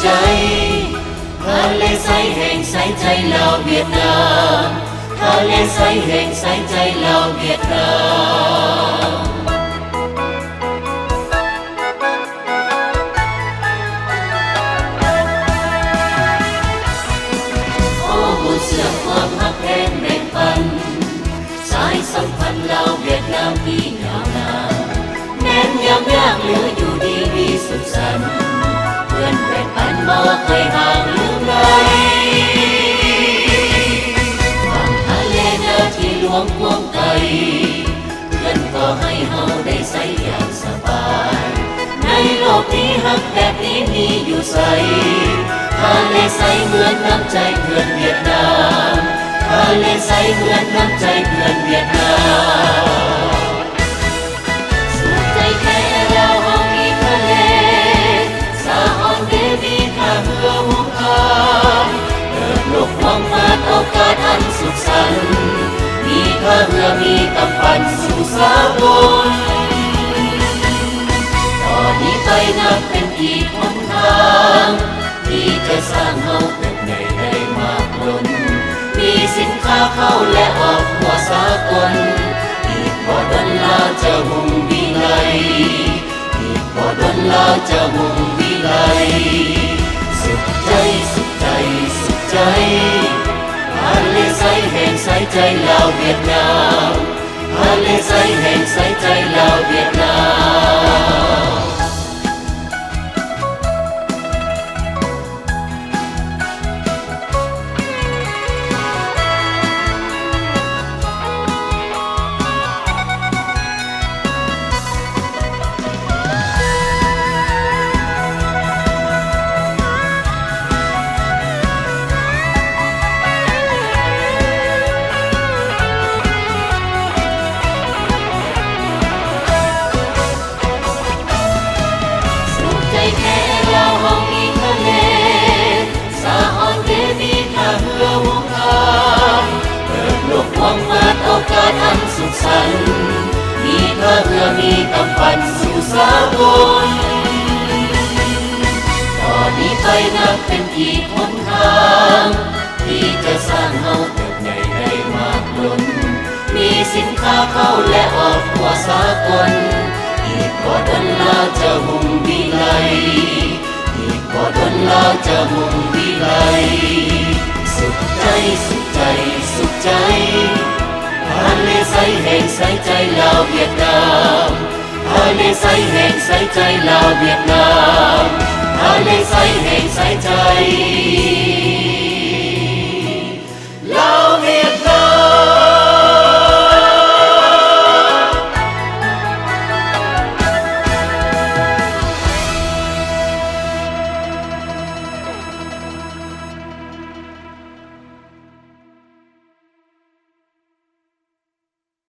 ใจทะเลใสแห่งใสใจลาวเวียดนามทะเลใสแห่งใสใจลาวเวียดนามเสื่อมความฮักแพงแบ่งปันสายสัมพันธ์ลาวเวียดนามที่ยาวนานแม้นยามยากเหลืออยู่ดีมีสุขสันต์เพื่อนแบ่งปันบ่เคยห่างลืมเลยฝั่งทะเลเดินที่หลวงกว้างไกลเพื่อนก็ให้เฮาได้ใช้อย่างสบายในโลกนี้ฮักแบบนี้มีอยู่ไสทะเลใสเหมือนน้ำใจเพื่อนเวียดนามทะเลใสเหมือนน้ำใจเพื่อนเวียดนามสุขใจแค่เราเฮามีทะเลสาออนเดมีท่าเรือหงคารเปิดโลกความเปิดโอกาสอันสุขสันต์มีท่าเรือมีกำปั้นสู่สากลต่อนี้ไปนับเป็นอีกหนทางที่จะสร้างเฮาเป็นใหญ่ได้มากล้นมีสินค้าเข้าและออกทั่วสากลอีกบ่ดนลาจะมุ่งวิไลอีกบ่ดนลาจะมุ่งวิไลสุขใจสุขใจสุขใจทะเลใสแห่งใสใจลาวเวียดนามทะเลใสแห่งใสใจลาวเวียดนามอันสุขสันต์มีท่าเรือมีกำปั้นสู่สากลต่อนี้ไปนับเป็นอีกหนทางที่จะสร้างเฮาเติบใหญ่ได้มากล้นมีสินค้าเข้าและออกทั่วสากลอีกบ่ดนลาจะมุ่งวิไลอีกบ่ดนลาจะมุ่งวิไลสุขใจสุขใจสุขใจทะเลใสแห่งใสใจลาวเวียดนามทะเลใสแห่งใสใจลาวเวียดนามทะเลใสแห่งใสใจ